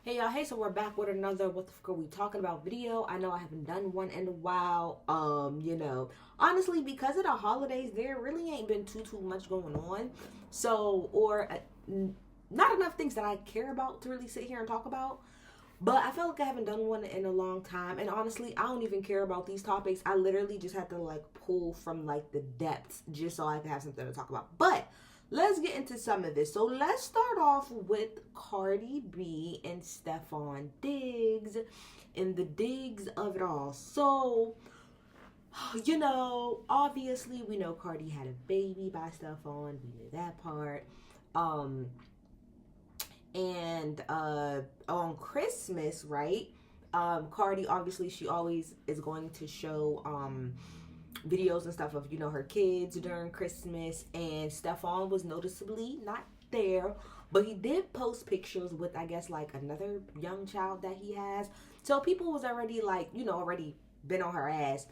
Hey y'all, hey, so we're back with another what the fuck are we talking about video. I know I haven't done one in a while. Honestly, because of the holidays, there really ain't been too much going on. So, not enough things that I care about to really sit here and talk about. But I feel like I haven't done one in a long time. And honestly, I don't even care about these topics. I literally just have to like pull from like the depths just so I can have something to talk about. But let's get into some of this. So let's start off with Cardi B and Steffon Diggs and the digs of it all. So, obviously we know Cardi had a baby by Steffon. We knew that part. Um, and on Christmas, right? Cardi, obviously, she always is going to show videos and stuff of her kids during Christmas, and Stefan was noticeably not there, but he did post pictures with, I guess, like another young child that he has. So people was already like, already been on her ass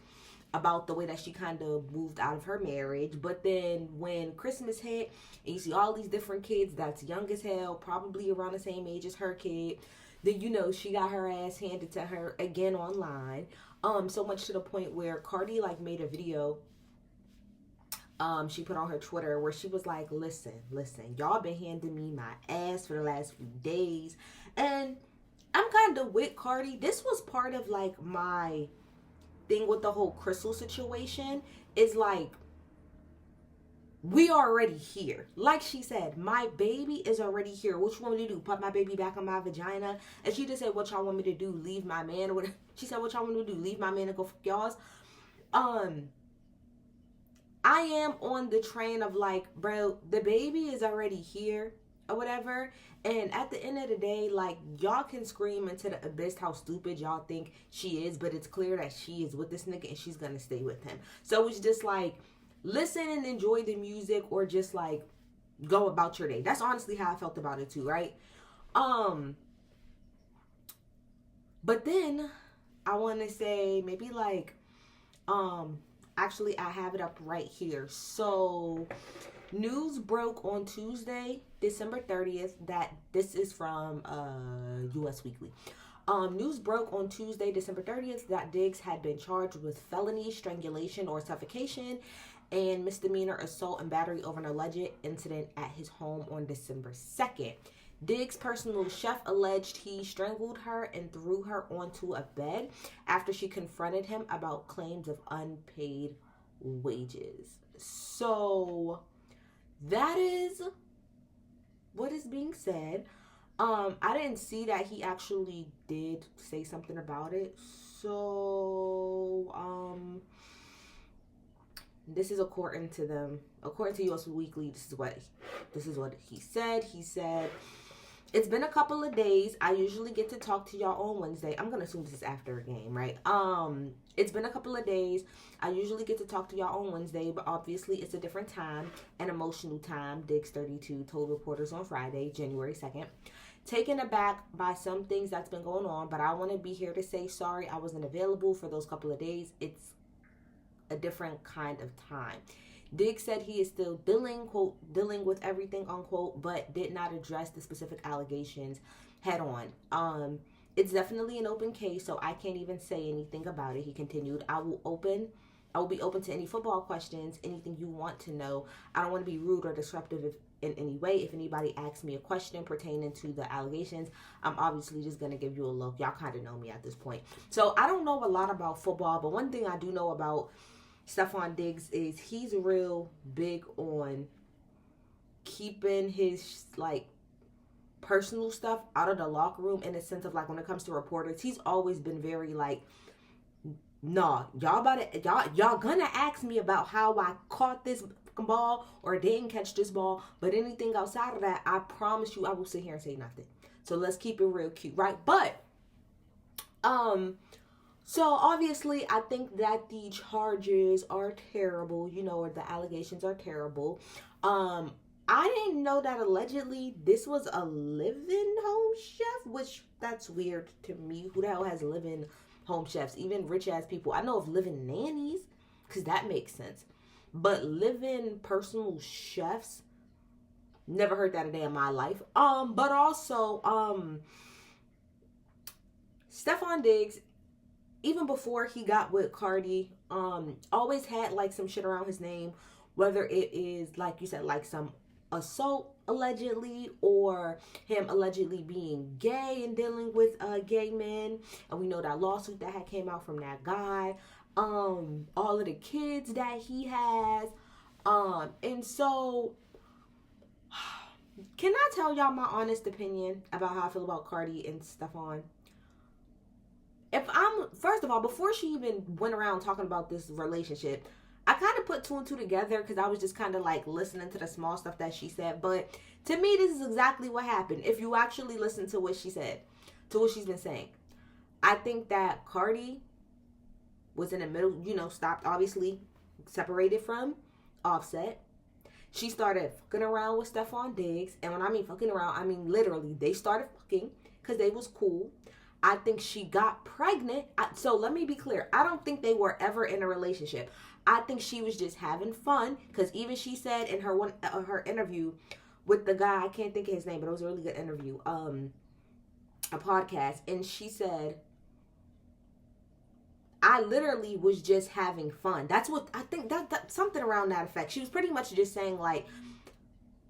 about the way that she kind of moved out of her marriage. But then when Christmas hit and you see all these different kids that's young as hell, probably around the same age as her kid, then she got her ass handed to her again online. So much to the point where Cardi like made a video she put on her Twitter where she was like, listen, y'all been handing me my ass for the last few days. And I'm kind of with Cardi. This was part of like my thing with the whole Crystal situation, is like, we are already here. Like she said, my baby is already here. What you want me to do? Put my baby back on my vagina? And she just said, what y'all want me to do? Leave my man? Or what? She said, what y'all want me to do? Leave my man and go fuck y'all's? I am on the train of like, bro, the baby is already here or whatever. And at the end of the day, like, y'all can scream into the abyss how stupid y'all think she is, but it's clear that she is with this nigga and she's gonna stay with him. So it's just like, listen and enjoy the music, or just like go about your day. That's honestly how I felt about it too, right? But then I want to say maybe like actually I have it up right here. So news broke on Tuesday, December 30th, that this is from US Weekly. News broke on Tuesday, December 30th, that Diggs had been charged with felony strangulation or suffocation and misdemeanor assault and battery over an alleged incident at his home on December 2nd. Diggs' personal chef alleged he strangled her and threw her onto a bed after she confronted him about claims of unpaid wages. So that is what is being said. I didn't see that he actually did say something about it. So, this is according to them. According to US Weekly, this is what he said. He said, it's been a couple of days. I usually get to talk to y'all on Wednesday. I'm gonna assume this is after a game, right? It's been a couple of days. I usually get to talk to y'all on Wednesday, but obviously it's a different time, an emotional time. Diggs 32 told reporters on Friday, January 2nd. Taken aback by some things that's been going on, but I want to be here to say sorry I wasn't available for those couple of days. It's a different kind of time. Diggs said he is still dealing, quote, dealing with everything, unquote, but did not address the specific allegations head on. It's definitely an open case, so I can't even say anything about it. He continued, I will be open to any football questions, anything you want to know. I don't want to be rude or disruptive in any way. If anybody asks me a question pertaining to the allegations, I'm obviously just going to give you a look. Y'all kind of know me at this point. So I don't know a lot about football, but one thing I do know about Steffon Diggs is he's real big on keeping his like personal stuff out of the locker room, in the sense of like when it comes to reporters, he's always been very like, nah, y'all gonna ask me about how I caught this ball or didn't catch this ball, but anything outside of that, I promise you I will sit here and say nothing. So let's keep it real cute, right? But so obviously I think that the charges are terrible, or the allegations are terrible. I didn't know that allegedly this was a live-in home chef, which that's weird to me. Who the hell has live-in home chefs? Even rich ass people. I know of live-in nannies, because that makes sense. But live-in personal chefs, never heard that a day in my life. But also, Steffon Diggs, even before he got with Cardi, always had like some shit around his name, whether it is like you said, like some assault allegedly, or him allegedly being gay and dealing with gay men, and we know that lawsuit that had came out from that guy, all of the kids that he has, and so can I tell y'all my honest opinion about how I feel about Cardi and Steffon? First of all, before she even went around talking about this relationship, I kind of put two and two together because I was just kind of like listening to the small stuff that she said. But to me, this is exactly what happened. If you actually listen to what she said, to what she's been saying, I think that Cardi was in the middle, stopped, obviously, separated from Offset. She started fucking around with Steffon Diggs. And when I mean fucking around, I mean literally, they started fucking because they was cool. I think she got pregnant. So let me be clear. I don't think they were ever in a relationship. I think she was just having fun, because even she said in her interview with the guy, I can't think of his name, but it was a really good interview, a podcast, and she said, I literally was just having fun. That's what I think, that something around that effect. She was pretty much just saying like,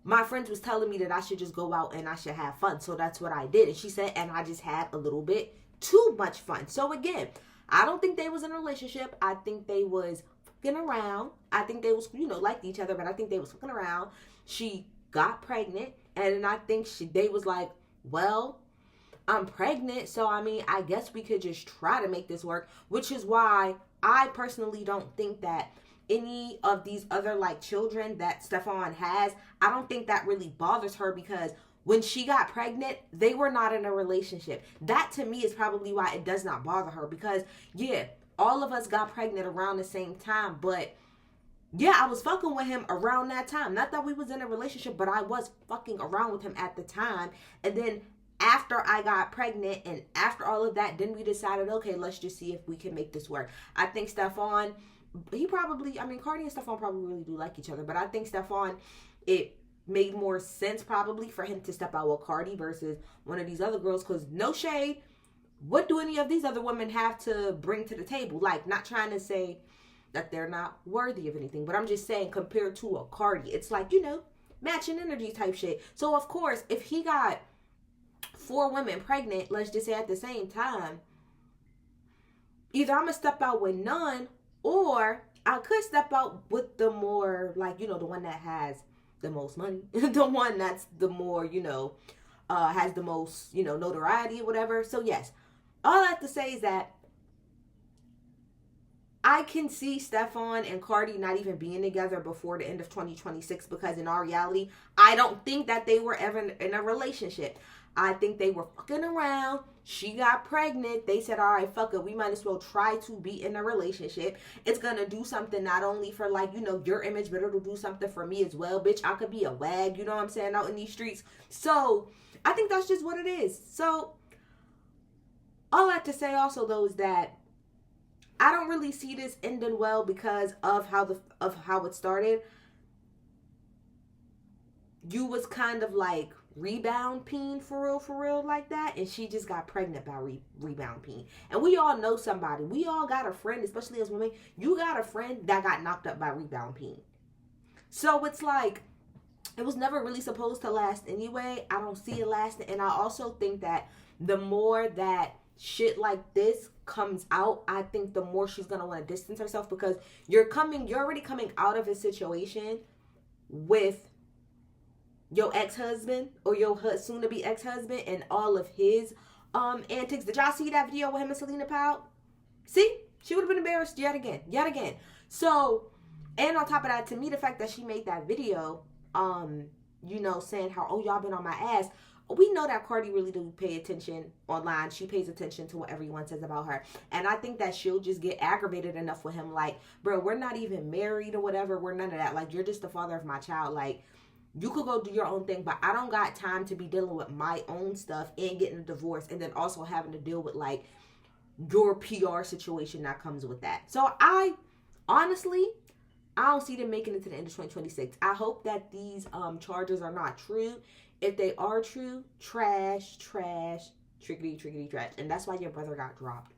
my friends was telling me that I should just go out and I should have fun. So that's what I did. And she said, and I just had a little bit too much fun. So again, I don't think they was in a relationship. I think they was fucking around. I think they was, liked each other, but I think they was fucking around. She got pregnant. And then I think they was like, well, I'm pregnant. So, I mean, I guess we could just try to make this work. Which is why I personally don't think that any of these other like children that Steffon has, I don't think that really bothers her, because when she got pregnant, they were not in a relationship. That to me is probably why it does not bother her, because yeah, all of us got pregnant around the same time, but yeah, I was fucking with him around that time. Not that we was in a relationship, but I was fucking around with him at the time. And then after I got pregnant and after all of that, then we decided, okay, let's just see if we can make this work. I think Steffon, Cardi and Steffon probably really do like each other, but I think Steffon, it made more sense probably for him to step out with Cardi versus one of these other girls, because no shade, what do any of these other women have to bring to the table? Like, not trying to say that they're not worthy of anything, but I'm just saying compared to a Cardi, it's like, matching energy type shit. So of course, if he got 4 women pregnant, let's just say at the same time, either I'm gonna step out with none, or I could step out with the more, like, the one that has the most money. The one that's the more, has the most, notoriety or whatever. So yes, all I have to say is that I can see Steffon and Cardi not even being together before the end of 2026, because in our reality, I don't think that they were ever in a relationship. I think they were fucking around. She got pregnant. They said, all right, fuck it. We might as well try to be in a relationship. It's going to do something not only for, like, your image, but it'll do something for me as well. Bitch, I could be a wag, you know what I'm saying, out in these streets. So, I think that's just what it is. So, all I have to say also, though, is that I don't really see this ending well because of how it started. You was kind of like rebound peen for real like that, and she just got pregnant by rebound peen. And we all know somebody, we all got a friend, especially as women, you got a friend that got knocked up by rebound peen. So it's like, it was never really supposed to last anyway. I don't see it lasting. And I also think that the more that shit like this comes out, I think the more she's gonna want to distance herself, because you're already coming out of a situation with your ex-husband or your soon-to-be ex-husband and all of his antics. Did y'all see that video with him and Selena Powell? See? She would have been embarrassed yet again. So, and on top of that, to me, the fact that she made that video, saying how, oh, y'all been on my ass. We know that Cardi really do pay attention online. She pays attention to what everyone says about her. And I think that she'll just get aggravated enough with him. Like, bro, we're not even married or whatever. We're none of that. Like, you're just the father of my child. Like, you could go do your own thing, but I don't got time to be dealing with my own stuff and getting a divorce and then also having to deal with, like, your PR situation that comes with that. So I don't see them making it to the end of 2026. I hope that these charges are not true. If they are true, trash. trickety trash. And that's why your brother got dropped.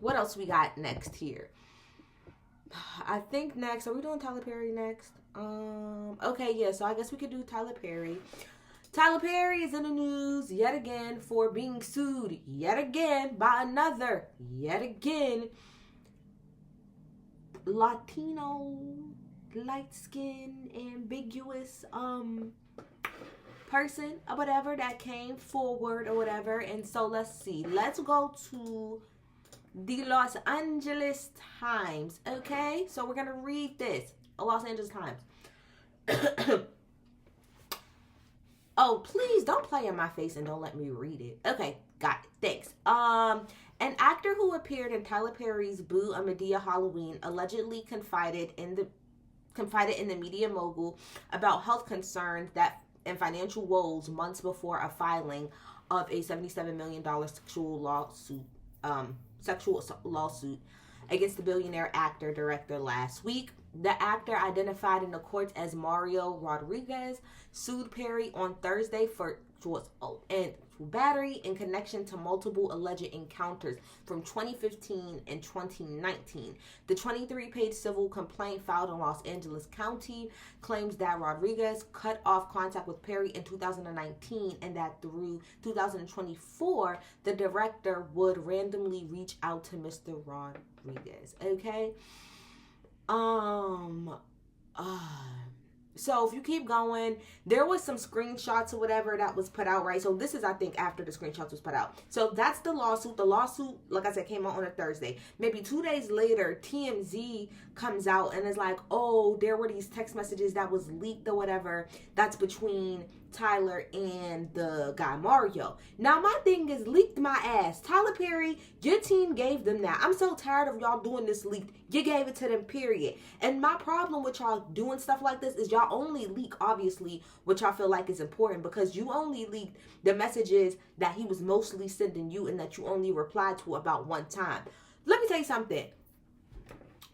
What else we got next here? I think next, are we doing Tyler Perry next? Okay, yeah, so I guess we could do Tyler Perry. Tyler Perry is in the news yet again for being sued yet again by another, yet again, Latino, light-skinned, ambiguous, person or whatever that came forward or whatever. And so let's see. Let's go to the Los Angeles Times. Okay, so we're gonna read this. Los Angeles Times. Oh, please don't play in my face and don't let me read it. Okay, got it. Thanks. An actor who appeared in Tyler Perry's BOUT a Medea Halloween allegedly confided in the media mogul about health concerns and financial woes months before a filing of a $77 million sexual lawsuit against the billionaire actor director last week. The actor, identified in the courts as Mario Rodriguez, sued Perry on Thursday for battery in connection to multiple alleged encounters from 2015 and 2019. The 23-page civil complaint filed in Los Angeles County claims that Rodriguez cut off contact with Perry in 2019 and that through 2024, the director would randomly reach out to Mr. Rodriguez. Okay? So if you keep going, there was some screenshots or whatever that was put out, right? So this is, I think, after the screenshots was put out. So that's the lawsuit. The lawsuit, like I said, came out on a Thursday. Maybe 2 days later, TMZ comes out and is like, oh, there were these text messages that was leaked or whatever. That's between Tyler and the guy Mario. Now my thing is, leaked my ass. Tyler Perry, your team gave them that. I'm so tired of y'all doing this leaked. You gave it to them, period. And my problem with y'all doing stuff like this is y'all only leak, obviously, what y'all feel like is important, because you only leaked the messages that he was mostly sending you and that you only replied to about one time. Let me tell you something.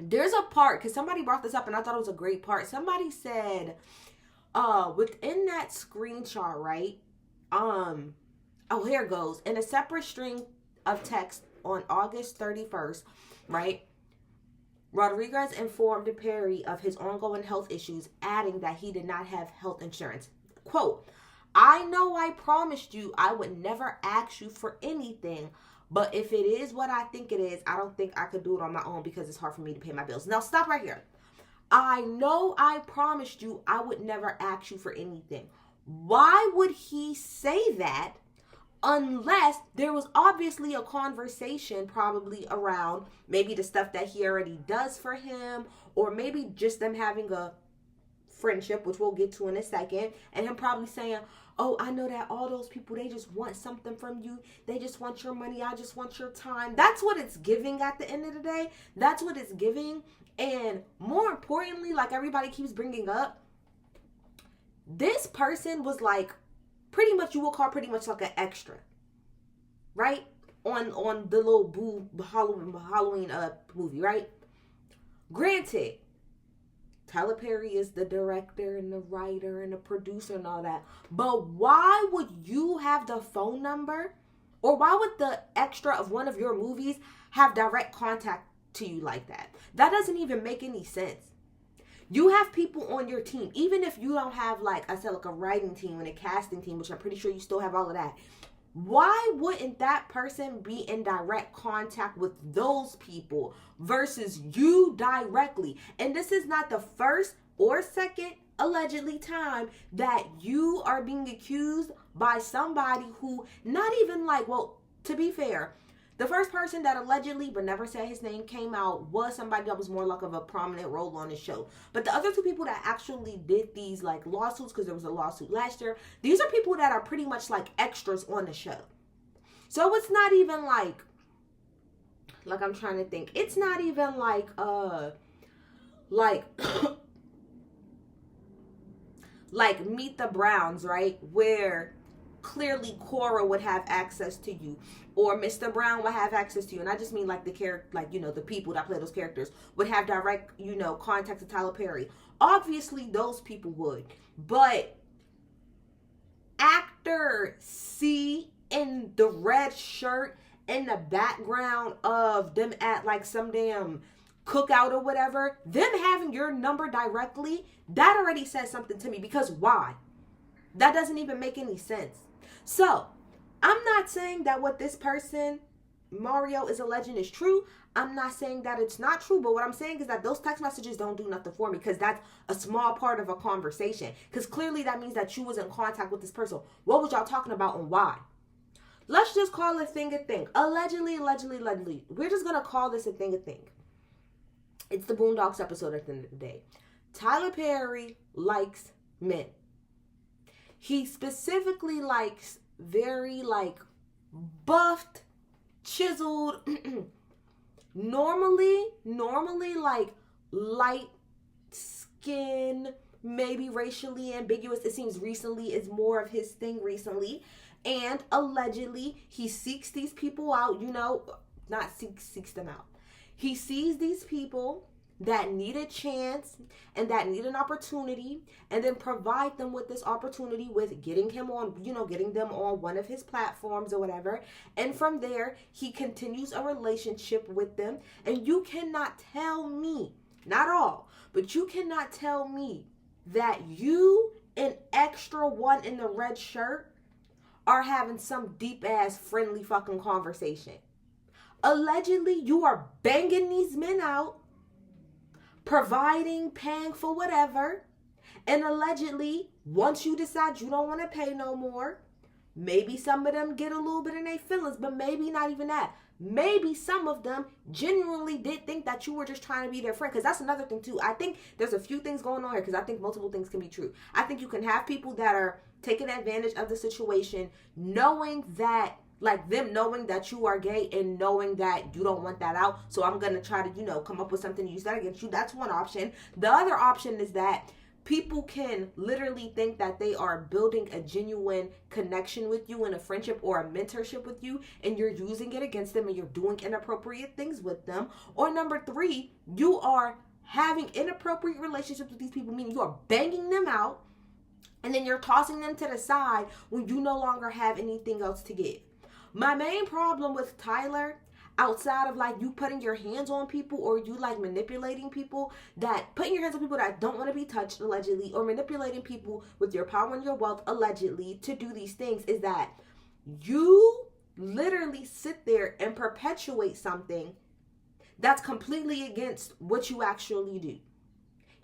There's a part, because somebody brought this up and I thought it was a great part. Somebody said, within that screenshot, right? Oh, here it goes. In a separate string of text on August 31st, right? Rodriguez informed Perry of his ongoing health issues, adding that he did not have health insurance. Quote, I know I promised you I would never ask you for anything, but if it is what I think it is, I don't think I could do it on my own because it's hard for me to pay my bills. Now stop right here. I know I promised you I would never ask you for anything. Why would he say that unless there was obviously a conversation probably around maybe the stuff that he already does for him, or maybe just them having a friendship, which we'll get to in a second, and him probably saying, oh, I know that all those people, they just want something from you. They just want your money. I just want your time. That's what it's giving at the end of the day. That's what it's giving. And more importantly, like everybody keeps bringing up, this person was like pretty much, you will call pretty much like an extra, right? On the little BOUT Halloween movie, right? Granted, Tyler Perry is the director and the writer and the producer and all that. But why would you have the phone number, or why would the extra of one of your movies have direct contact to you like that? That doesn't even make any sense. You have people on your team, even if you don't have, like I said, like a writing team and a casting team, which I'm pretty sure you still have all of that. Why wouldn't that person be in direct contact with those people versus you directly? And this is not the first or second, allegedly, time that you are being accused by somebody who not even like, well, to be fair, the first person that allegedly, but never said his name, came out was somebody that was more like of a prominent role on the show. But the other two people that actually did these like lawsuits, because there was a lawsuit last year, these are people that are pretty much like extras on the show. So it's not even like I'm trying to think. It's not even like like Meet the Browns, right? Where clearly Cora would have access to you, or Mr. Brown would have access to you. And I just mean like the character, like, you know, the people that play those characters would have direct, you know, contact to Tyler Perry. Obviously those people would, but after C in the red shirt in the background of them at like some damn cookout or whatever, them having your number directly, that already says something to me. Because why? That doesn't even make any sense. So I'm not saying that what this person, Mario, is alleging is true. I'm not saying that it's not true, but what I'm saying is that those text messages don't do nothing for me, because that's a small part of a conversation. Because clearly that means that you was in contact with this person. What was y'all talking about and why? Let's just call a thing a thing. Allegedly. We're just going to call this a thing a thing. It's the Boondocks episode at the end of the day. Tyler Perry likes men. He specifically likes very like buffed, chiseled, normally like light skin, maybe racially ambiguous. It seems recently is more of his thing recently. And allegedly he seeks these people out, not seeks them out. He sees these people that need a chance and that need an opportunity, and then provide them with this opportunity with getting him on, getting them on one of his platforms or whatever. And from there, he continues a relationship with them. And you cannot tell me, not all, but you cannot tell me that you, an extra one in the red shirt, are having some deep ass friendly fucking conversation. Allegedly, you are banging these men out, providing, paying for whatever. And allegedly, once you decide you don't want to pay no more, maybe some of them get a little bit in their feelings, but maybe not even that. Maybe some of them genuinely did think that you were just trying to be their friend. Because that's another thing too. I think there's a few things going on here, because I think multiple things can be true. I think you can have people that are taking advantage of the situation, knowing that, like them knowing that you are gay and knowing that you don't want that out. So I'm going to try to, come up with something to use that against you. That's one option. The other option is that people can literally think that they are building a genuine connection with you and a friendship or a mentorship with you, and you're using it against them and you're doing inappropriate things with them. Or number 3, you are having inappropriate relationships with these people, meaning you are banging them out and then you're tossing them to the side when you no longer have anything else to give. My main problem with Tyler, outside of like you putting your hands on people or you like manipulating people, that putting your hands on people that don't want to be touched allegedly, or manipulating people with your power and your wealth allegedly to do these things, is that you literally sit there and perpetuate something that's completely against what you actually do.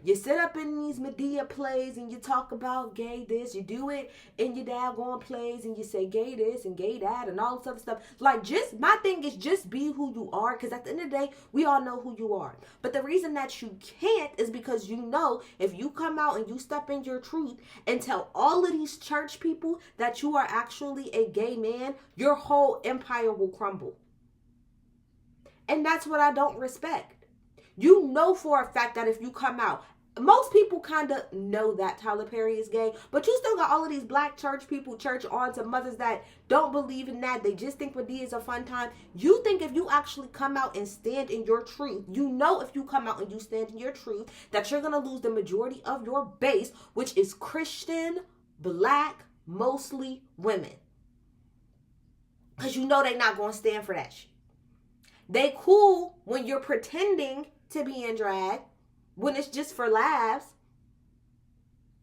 You sit up in these media plays and you talk about gay this. You do it in your daggone plays and you say gay this and gay that and all this other stuff. Like, my thing is just be who you are, because at the end of the day, we all know who you are. But the reason that you can't is because if you come out and you step in your truth and tell all of these church people that you are actually a gay man, your whole empire will crumble. And that's what I don't respect. You know for a fact that if you come out, most people kind of know that Tyler Perry is gay, but you still got all of these black church people, church aunts and mothers that don't believe in that. They just think Medea is a fun time. You think if you actually come out and stand in your truth, if you come out and you stand in your truth, that you're going to lose the majority of your base, which is Christian, black, mostly women. Because they're not going to stand for that shit. They cool when you're pretending to be in drag, when it's just for laughs.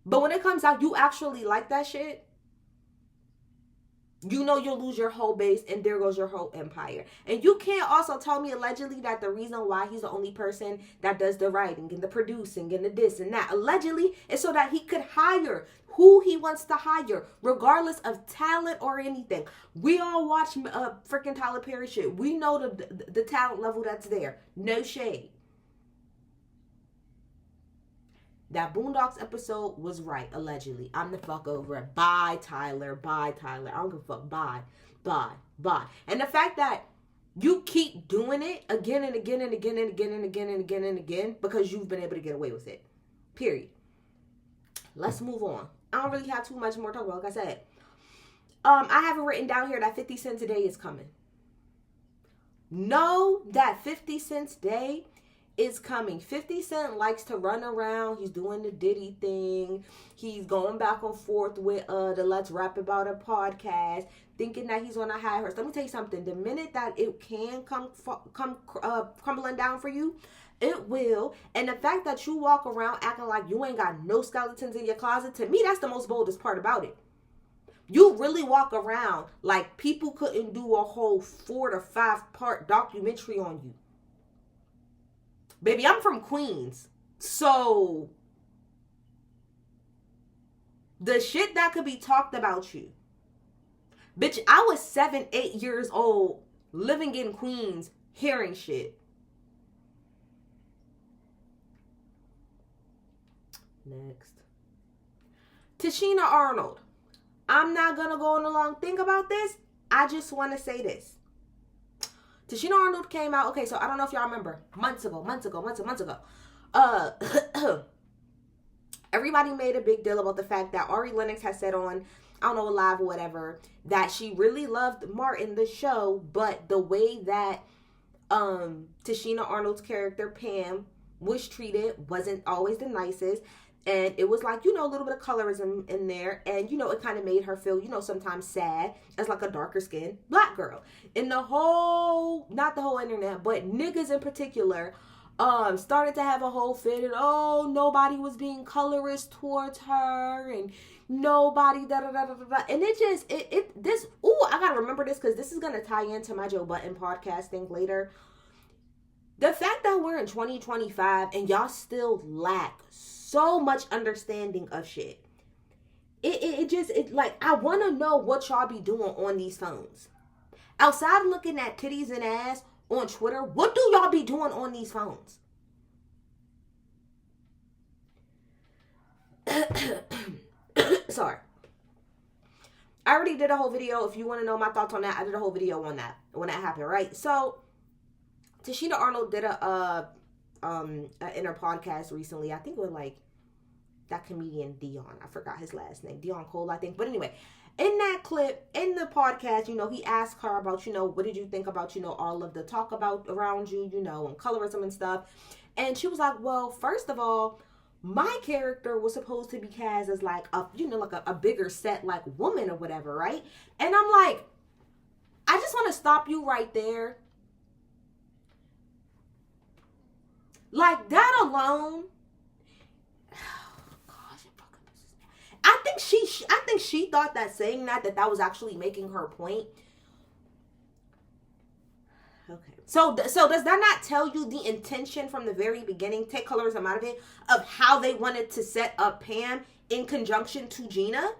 But when it comes out, you actually like that shit, you'll lose your whole base, and there goes your whole empire. And you can't also tell me allegedly that the reason why he's the only person that does the writing and the producing and the this and that, allegedly, is so that he could hire who he wants to hire, regardless of talent or anything. We all watch freaking Tyler Perry shit. We know the talent level that's there. No shade. That Boondocks episode was right, allegedly. I'm the fuck over it. Bye, Tyler. Bye, Tyler. I don't give a fuck. Bye. Bye. Bye. And the fact that you keep doing it again and again and again and again and again and again and again because you've been able to get away with it. Period. Let's move on. I don't really have too much more to talk about. Like I said, I have it written down here that 50 cents a day is coming. Know that 50 cents a day is coming. 50 Cent likes to run around. He's doing the Diddy thing. He's going back and forth with the Let's Rap About It podcast, thinking that he's on a high horse. Let me tell you something. The minute that it can come crumbling down for you, it will. And the fact that you walk around acting like you ain't got no skeletons in your closet, to me, that's the most boldest part about it. You really walk around like people couldn't do a whole 4 to 5 part documentary on you. Baby, I'm from Queens. So the shit that could be talked about you. Bitch, I was 7, 8 years old living in Queens hearing shit. Next. Tichina Arnold. I'm not going to go on a long thing about this. I just want to say this. Tichina Arnold came out. Okay, so I don't know if y'all remember. Months ago. Everybody made a big deal about the fact that Ari Lennox has said on, I don't know, live or whatever, that she really loved Martin, the show, but the way that Tichina Arnold's character, Pam, was treated wasn't always the nicest. And it was like, you know, a little bit of colorism in there. And, you know, it kind of made her feel, you know, sometimes sad as like a darker skinned black girl. And the whole, not the whole internet, but niggas in particular, started to have a whole fit. And, oh, nobody was being colorist towards her. And nobody, da-da-da-da-da. And it just, I got to remember this because this is going to tie into my Joe Budden podcast thing later. The fact that we're in 2025 and y'all still lack so much understanding of shit. It like, I want to know what y'all be doing on these phones. Outside of looking at titties and ass on Twitter, what do y'all be doing on these phones? Sorry. I already did a whole video. If you want to know my thoughts on that, I did a whole video on that when that happened, right? So, Tichina Arnold did in her podcast recently. I think it was like that comedian Dion. I forgot his last name. Dion Cole, I think. But anyway, in that clip, in the podcast, you know, he asked her about, you know, what did you think about, you know, all of the talk about around you, you know, and colorism and stuff. And she was like, well, first of all, my character was supposed to be cast as like a, you know, like a bigger set, like woman or whatever, right? And I'm like, I just want to stop you right there. Like, that alone, oh gosh, I think she thought that saying that was actually making her point. Okay. So does that not tell you the intention from the very beginning, take colorism out of it, of how they wanted to set up Pam in conjunction to Gina?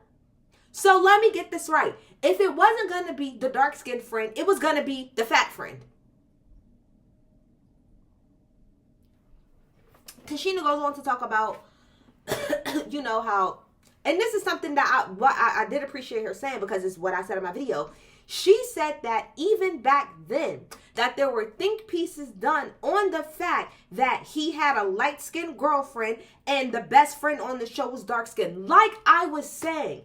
So let me get this right. If it wasn't going to be the dark-skinned friend, it was going to be the fat friend. Tichina goes on to talk about, you know, how, and this is something that I did appreciate her saying because it's what I said in my video. She said that even back then, that there were think pieces done on the fact that he had a light-skinned girlfriend and the best friend on the show was dark-skinned. Like I was saying,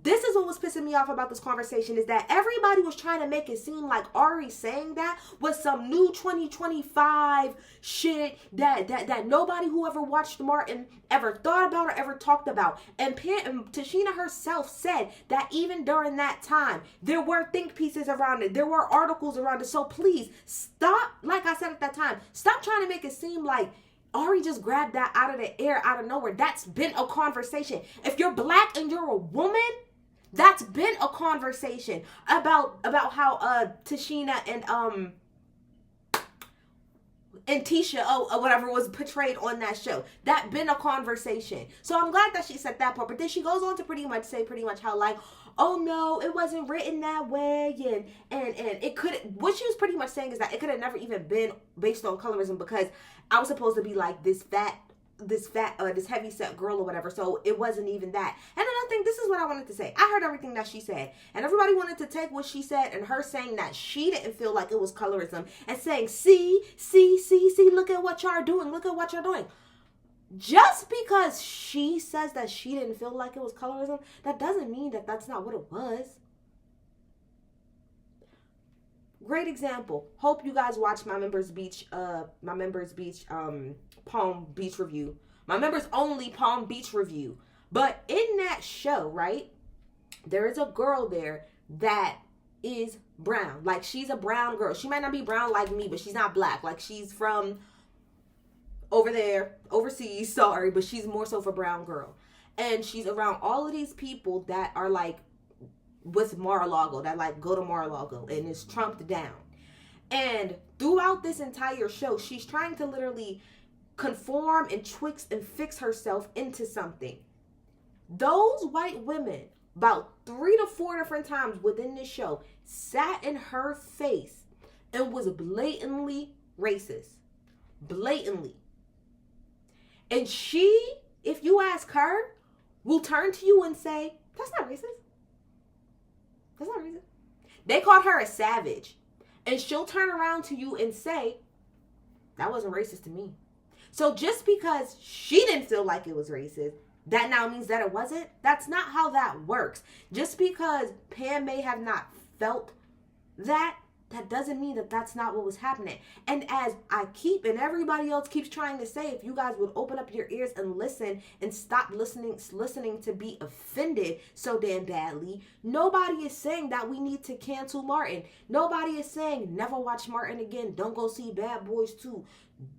this is what was pissing me off about this conversation, is that everybody was trying to make it seem like Ari saying that was some new 2025 shit that nobody who ever watched Martin ever thought about or ever talked about. And Tichina herself said that even during that time, there were think pieces around it. There were articles around it. So please stop, like I said at that time, stop trying to make it seem like Ari just grabbed that out of the air, out of nowhere. That's been a conversation. If you're black and you're a woman, that's been a conversation about how Tichina and Tisha, or whatever, was portrayed on that show. That been a conversation. So I'm glad that she said that part. But then she goes on to pretty much how like, oh no, it wasn't written that way, and it couldn't. What she was pretty much saying is that it could have never even been based on colorism because I was supposed to be like this heavy set girl or whatever. So it wasn't even that. And then I think this is what I wanted to say. I heard everything that she said, and everybody wanted to take what she said and her saying that she didn't feel like it was colorism and saying, see, look at what y'all doing. Look at what you're doing. Just because she says that she didn't feel like it was colorism, that doesn't mean that that's not what it was. Great example. Hope you guys watch my members Palm Beach review. My members only Palm Beach review. But in that show, right, there is a girl there that is brown. Like, she's a brown girl. She might not be brown like me, but she's not black. Like, she's from over there, overseas, sorry, but she's more so for brown girl. And she's around all of these people that are like with Mar-a-Lago, that like go to Mar-a-Lago and is trumped down. And throughout this entire show, she's trying to literally conform and twix and fix herself into something. Those white women, about 3 to 4 different times within this show, sat in her face and was blatantly racist. Blatantly. And she, if you ask her, will turn to you and say, that's not racist. That's not racist. They called her a savage. And she'll turn around to you and say, that wasn't racist to me. So just because she didn't feel like it was racist, that now means that it wasn't? That's not how that works. Just because Pam may have not felt that, that doesn't mean that that's not what was happening. And as I keep, and everybody else keeps trying to say, if you guys would open up your ears and listen and stop listening to be offended so damn badly, nobody is saying that we need to cancel Martin. Nobody is saying never watch Martin again. Don't go see Bad Boys 2.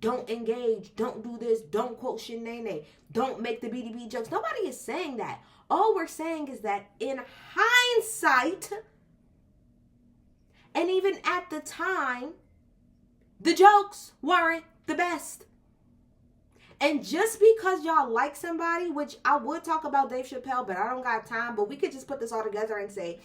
Don't engage. Don't do this. Don't quote Shanae. Don't make the BDB jokes. Nobody is saying that. All we're saying is that in hindsight, and even at the time, the jokes weren't the best. And just because y'all like somebody, which I would talk about Dave Chappelle, but I don't got time, but we could just put this all together and say,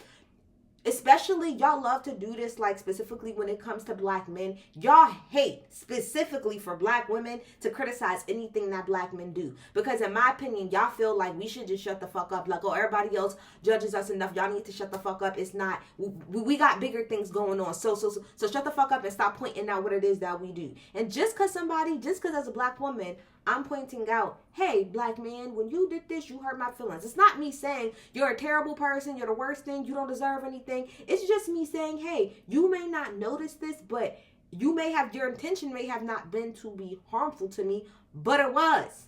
especially y'all love to do this, like specifically when it comes to black men. Y'all hate specifically for black women to criticize anything that black men do. Because in my opinion, y'all feel like we should just shut the fuck up. Like, oh, everybody else judges us enough. Y'all need to shut the fuck up. It's not, we got bigger things going on. So shut the fuck up and stop pointing out what it is that we do. And just because as a black woman, I'm pointing out, hey, black man, when you did this, you hurt my feelings. It's not me saying you're a terrible person, you're the worst thing, you don't deserve anything. It's just me saying, hey, you may not notice this, but your intention may have not been to be harmful to me, but it was.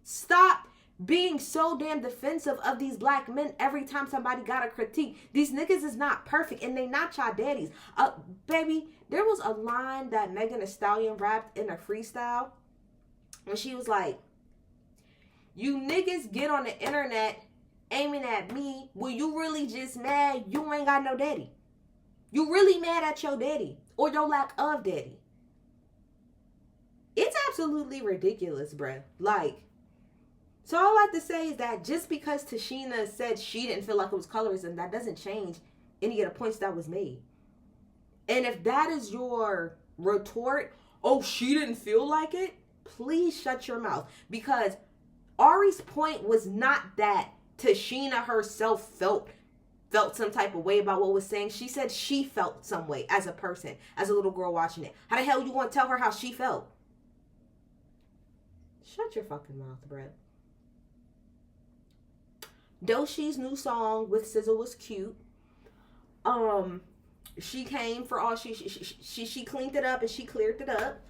Stop being so damn defensive of these black men every time somebody got a critique. These niggas is not perfect, and they not y'all daddies. Baby, there was a line that Megan Thee Stallion rapped in a freestyle. And she was like, you niggas get on the internet aiming at me when you really just mad you ain't got no daddy. You really mad at your daddy or your lack of daddy. It's absolutely ridiculous, bruh. Like, so all I like to say is that just because Tichina said she didn't feel like it was colorism, that doesn't change any of the points that was made. And if that is your retort, oh, she didn't feel like it, please shut your mouth. Because Ari's point was not that Tichina herself felt some type of way about what was saying. She said she felt some way as a person, as a little girl watching it. How the hell you want to tell her how she felt? Shut your fucking mouth, bruh. Doshi's new song with SZA was cute. She came for all she cleaned it up and she cleared it up.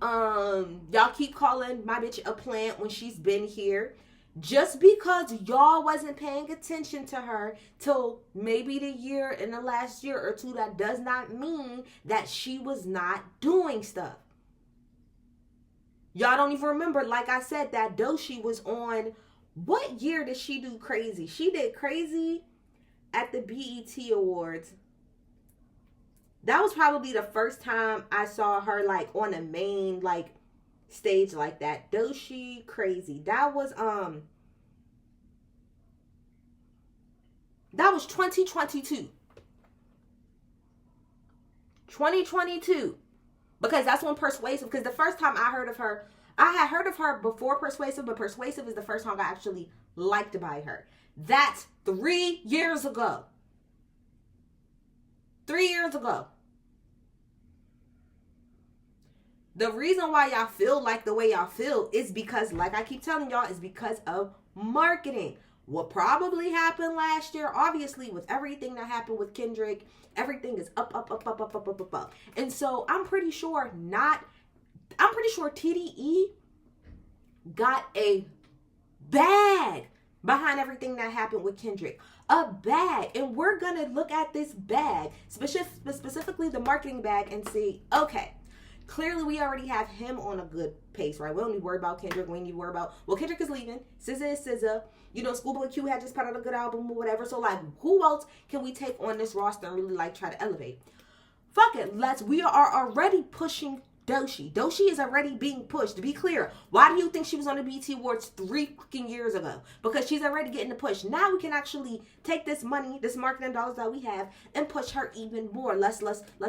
Y'all keep calling my bitch a plant when she's been here. Just because y'all wasn't paying attention to her till maybe in the last year or two, that does not mean that she was not doing stuff. Y'all don't even remember, like I said, that Doshi was on, what year did she do Crazy? She did Crazy at the BET Awards. That was probably the first time I saw her like on a main like stage like that. Doshi Crazy. That was 2022. 2022. Because that's when Persuasive, because the first time I heard of her, I had heard of her before Persuasive, but Persuasive is the first song I actually liked by her. That's 3 years ago. 3 years ago. The reason why y'all feel like the way y'all feel is because, like I keep telling y'all, is because of marketing. what probably happened last year, obviously with everything that happened with Kendrick, everything is up, up, up, up, up, up, up, up, up. And so I'm pretty sure TDE got a bag behind everything that happened with Kendrick. A bag. And we're going to look at this bag, specifically the marketing bag, and see, okay, clearly we already have him on a good pace, right? We don't need to worry about Kendrick. We need to worry about, well, Kendrick is leaving. SZA is SZA. You know, Schoolboy Q had just put out a good album or whatever. So, like, who else can we take on this roster and really, like, try to elevate? Fuck it. We are already pushing Doechii. Doechii is already being pushed. To be clear, why do you think she was on the BET Awards 3 fucking years ago? Because she's already getting the push. Now we can actually take this money, this marketing dollars that we have, and push her even more. Let's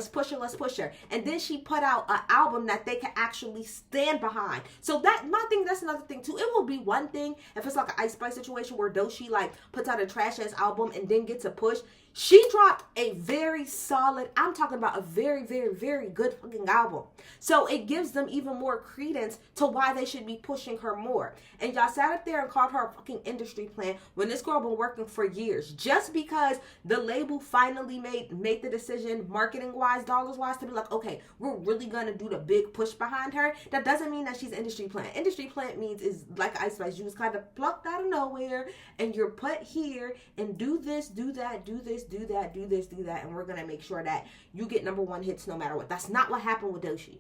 push her. Let's push her. And then she put out an album that they can actually stand behind. So that's another thing too. It will be one thing if it's like an Ice Spice situation where Doechii like puts out a trash ass album and then gets a push. She dropped a very solid, I'm talking about a very, very, very good fucking album. So it gives them even more credence to why they should be pushing her more. And y'all sat up there and called her a fucking industry plant when this girl been working for years. Just because the label finally made the decision, marketing-wise, dollars-wise, to be like, okay, we're really going to do the big push behind her. That doesn't mean that she's an industry plant. Industry plant means is like Ice Spice. You was kind of plucked out of nowhere and you're put here and do this, do that, do this, do that, do this, do that, and we're gonna make sure that you get #1 hits no matter what. That's not what happened with Doechii.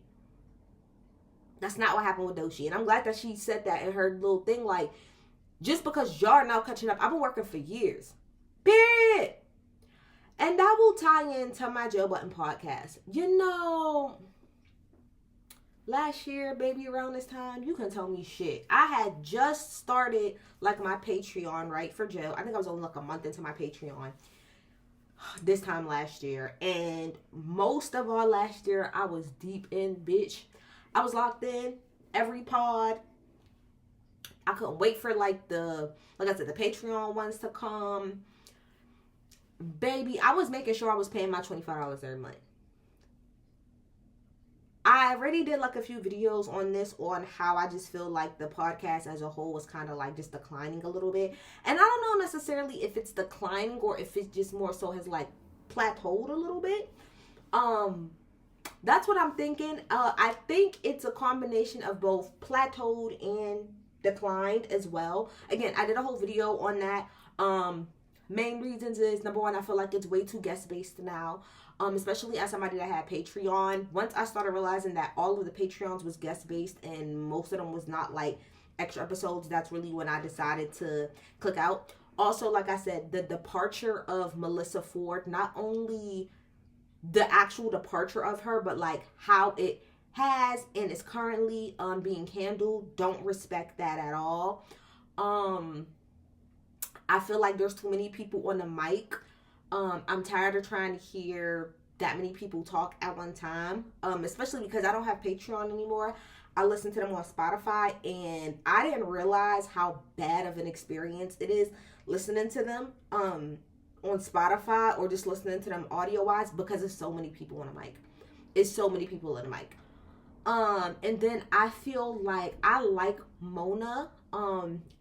That's not what happened with Doechii. And I'm glad that she said that in her little thing, like, just because y'all are now catching up, I've been working for years. Period. And that will tie into my Joe Button podcast. You know, last year, baby, around this time, you can tell me shit. I had just started, like, my Patreon, right, for Joe. I think I was only, like, a month into my Patreon this time last year. And most of all last year, I was deep in, bitch. I was locked in every pod. I couldn't wait for, like I said, the Patreon ones to come. Baby, I was making sure I was paying my $25 every month. I already did like a few videos on this, on how I just feel like the podcast as a whole was kind of like just declining a little bit. And I don't know necessarily if it's declining or if it just more so has like plateaued a little bit. That's what I'm thinking. I think it's a combination of both plateaued and declined as well. Again, I did a whole video on that. Main reasons is, #1, I feel like it's way too guest-based now. Especially as somebody that had Patreon. Once I started realizing that all of the Patreons was guest-based and most of them was not like extra episodes, that's really when I decided to click out. Also, like I said, the departure of Melissa Ford, not only the actual departure of her, but like how it has and is currently being handled, don't respect that at all. I feel like there's too many people on the mic. I'm tired of trying to hear that many people talk at one time, especially because I don't have Patreon anymore. I listen to them on Spotify, and I didn't realize how bad of an experience it is listening to them on Spotify or just listening to them audio-wise, because there's so many people on the mic. It's so many people on the mic. And then I feel like I like Mona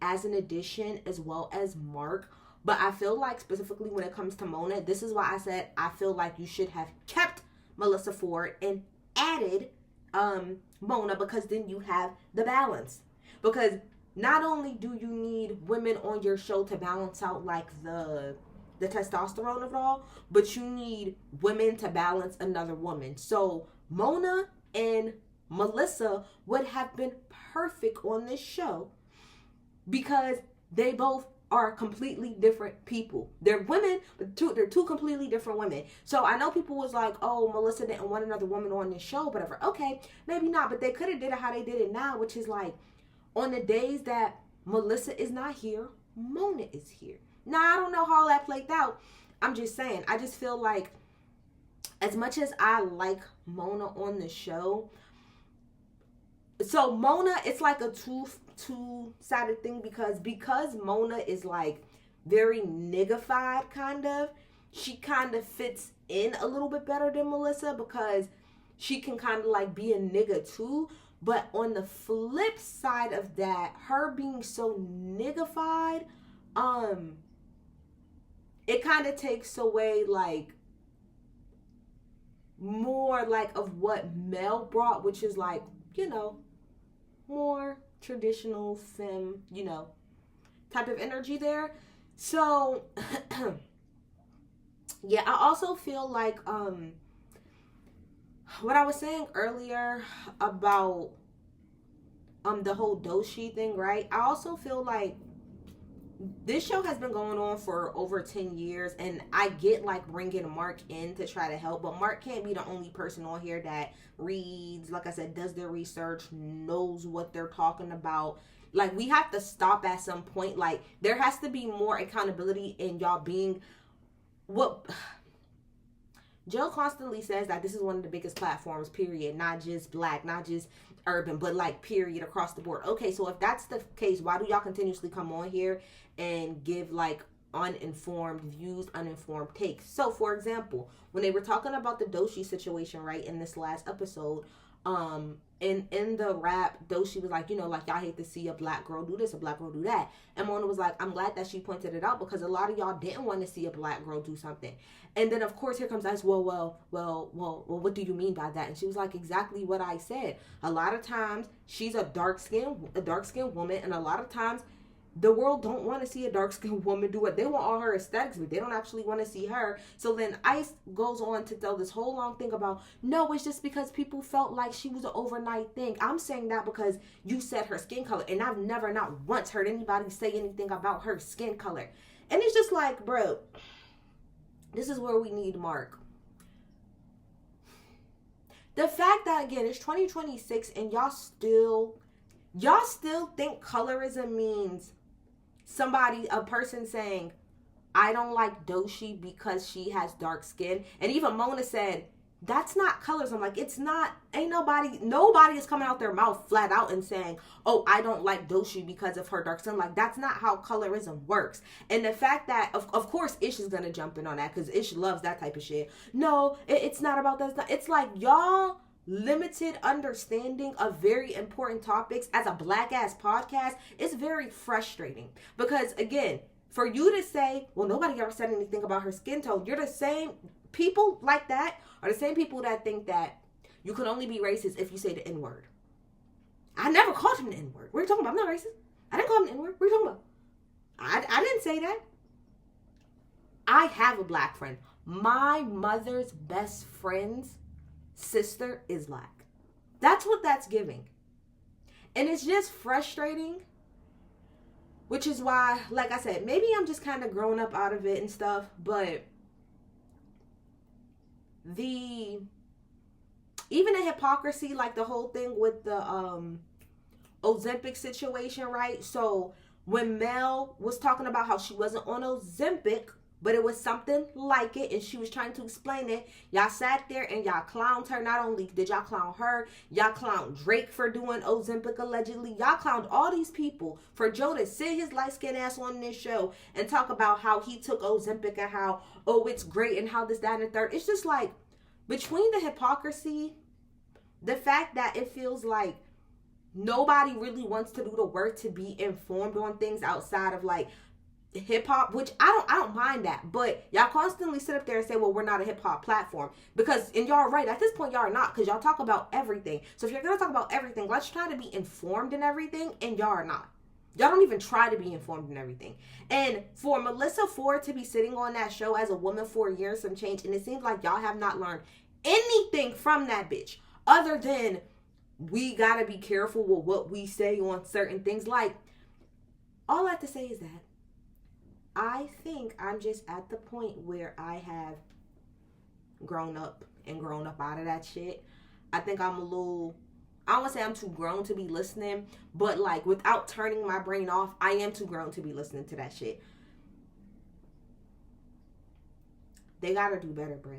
as an addition as well as Mark. But I feel like specifically when it comes to Mona, this is why I said I feel like you should have kept Melissa Ford and added Mona, because then you have the balance. Because not only do you need women on your show to balance out like the testosterone of it all, but you need women to balance another woman. So Mona and Melissa would have been perfect on this show because they both are completely different people. They're women, but they're two completely different women. So I know people was like, oh, Melissa didn't want another woman on this show, whatever. Okay, maybe not, but they could have did it how they did it now, which is like on the days that Melissa is not here, Mona is here. Now, I don't know how that played out. I'm just saying, I just feel like as much as I like Mona on the show, so Mona, it's like a two-sided thing because Mona is like very niggified kind of. She kind of fits in a little bit better than Melissa because she can kind of like be a nigga too. But on the flip side of that, her being so niggified it kind of takes away like more like of what Mel brought, which is like, you know, more traditional femme, you know, type of energy there. So yeah, I also feel like what I was saying earlier about the whole Doshi thing, right? I also feel like this show has been going on for over 10 years, and I get like bringing Mark in to try to help, but Mark can't be the only person on here that reads, like I said, does their research, knows what they're talking about. Like, we have to stop at some point. Like, there has to be more accountability in y'all being what Jill constantly says, that this is one of the biggest platforms, period, not just black, not just urban, but like period across the board. Okay, so if that's the case, why do y'all continuously come on here and give like uninformed views, uninformed takes? So for example, when they were talking about the Doshi situation, right, in this last episode, in the rap, Doshi was like, you know, like, y'all hate to see a black girl do this, a black girl do that. And Mona was like, I'm glad that she pointed it out, because a lot of y'all didn't want to see a black girl do something. And then of course here comes us, well, what do you mean by that? And she was like, exactly what I said. A lot of times she's a dark skinned woman, and a lot of times the world don't want to see a dark-skinned woman do it. They want all her aesthetics, but they don't actually want to see her. So then Ice goes on to tell this whole long thing about, no, it's just because people felt like she was an overnight thing. I'm saying that because you said her skin color, and I've never, not once, heard anybody say anything about her skin color. And it's just like, bro, this is where we need Mark. The fact that, again, it's 2026 and y'all still think colorism means a person saying, I don't like Doshi because she has dark skin. And even Mona said, that's not colorism. Like, it's not, nobody is coming out their mouth flat out and saying, oh, I don't like Doshi because of her dark skin. Like, that's not how colorism works. And the fact that, of course, Ish is going to jump in on that, because Ish loves that type of shit. No, it's not about that. It's like, y'all limited understanding of very important topics as a black ass podcast is very frustrating, because again, for you to say, well, nobody ever said anything about her skin tone, you're the same people like that are the same people that think that you can only be racist if you say the N-word. I never called him the N-word. What are you talking about? I'm not racist. I didn't call him the N-word. What are you talking about? I didn't say that. I have a black friend. My mother's best friend's sister is black. That's what that's giving. And it's just frustrating, which is why, like I said, maybe I'm just kind of grown up out of it and stuff, but even the hypocrisy, like the whole thing with the Ozempic situation, right? So when Mel was talking about how she wasn't on Ozempic, but it was something like it, and she was trying to explain it, y'all sat there and y'all clowned her. Not only did y'all clown her, y'all clowned Drake for doing Ozempic allegedly. Y'all clowned all these people for Joe to sit his light-skinned ass on this show and talk about how he took Ozempic and how, oh, it's great and how this, that, and the third. It's just like, between the hypocrisy, the fact that it feels like nobody really wants to do the work to be informed on things outside of like hip hop, which I don't mind that, but y'all constantly sit up there and say, well, we're not a hip hop platform, because, and y'all are right, at this point y'all are not, because y'all talk about everything. So if you're gonna talk about everything, let's try to be informed in everything, and y'all are not. Y'all don't even try to be informed in everything. And for Melissa Ford to be sitting on that show as a woman for a year and some change, and it seems like y'all have not learned anything from that bitch other than we gotta be careful with what we say on certain things. Like, all I have to say is that I think I'm just at the point where I have grown up out of that shit. I think I'm a little, I don't want to say I'm too grown to be listening, but like, without turning my brain off, I am too grown to be listening to that shit. They gotta do better, bro.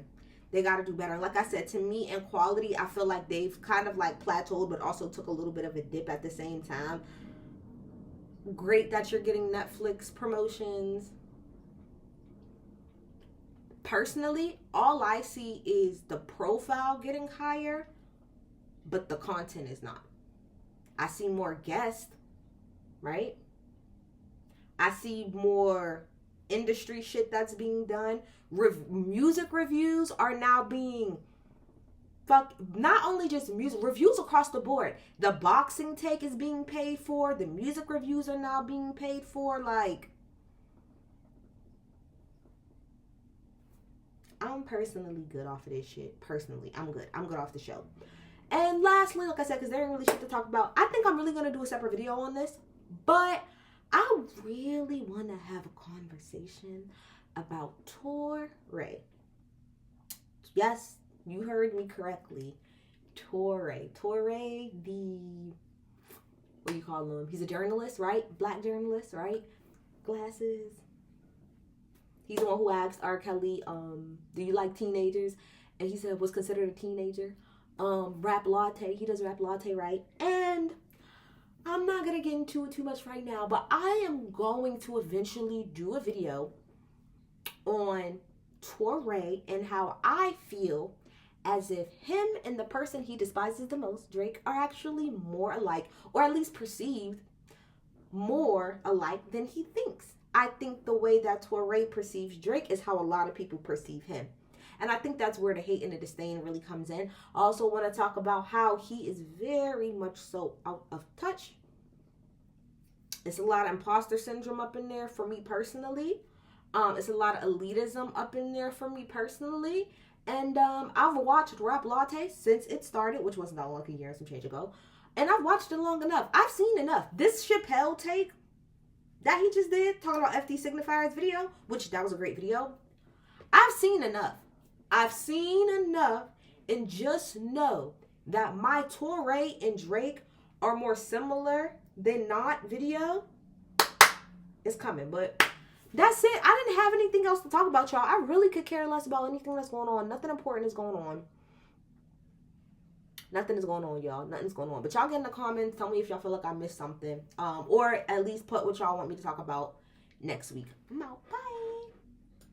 They gotta do better. Like I said, to me, in quality, I feel like they've kind of like plateaued, but also took a little bit of a dip at the same time. Great that you're getting Netflix promotions. Personally, all I see is the profile getting higher, but the content is not. I see more guests, right? I see more industry shit that's being done. Music reviews are now being not only just music reviews across the board. The boxing take is being paid for. The music reviews are now being paid for. Like, I'm personally good off of this shit. Personally, I'm good. I'm good off the show. And lastly, like I said, because there ain't really shit to talk about, I think I'm really going to do a separate video on this. But I really want to have a conversation about Touré. Yes, you heard me correctly. Touré, what do you call him? He's a journalist, right? Black journalist, right? Glasses. He's the one who asked R. Kelly, do you like teenagers? And he said, was considered a teenager. Rap Latte. He does Rap Latte, right? And I'm not going to get into it too much right now, but I am going to eventually do a video on Touré and how I feel as if him and the person he despises the most, Drake, are actually more alike, or at least perceived more alike than he thinks. I think the way that Touré perceives Drake is how a lot of people perceive him. And I think that's where the hate and the disdain really comes in. I also want to talk about how he is very much so out of touch. It's a lot of imposter syndrome up in there for me personally. It's a lot of elitism up in there for me personally. And I've watched Rap Latte since it started, which wasn't that long, like a year and some change ago. And I've watched it long enough. I've seen enough. This Chappelle take that he just did, talking about FD Signifier's video, which that was a great video. I've seen enough. And just know that my Touré and Drake are more similar than not video is coming. But that's it. I didn't have anything else to talk about, y'all. I really could care less about anything that's going on. Nothing important is going on. Nothing is going on, y'all. Nothing's going on. But y'all get in the comments. Tell me if y'all feel like I missed something. Or at least put what y'all want me to talk about next week. I'm out. Bye.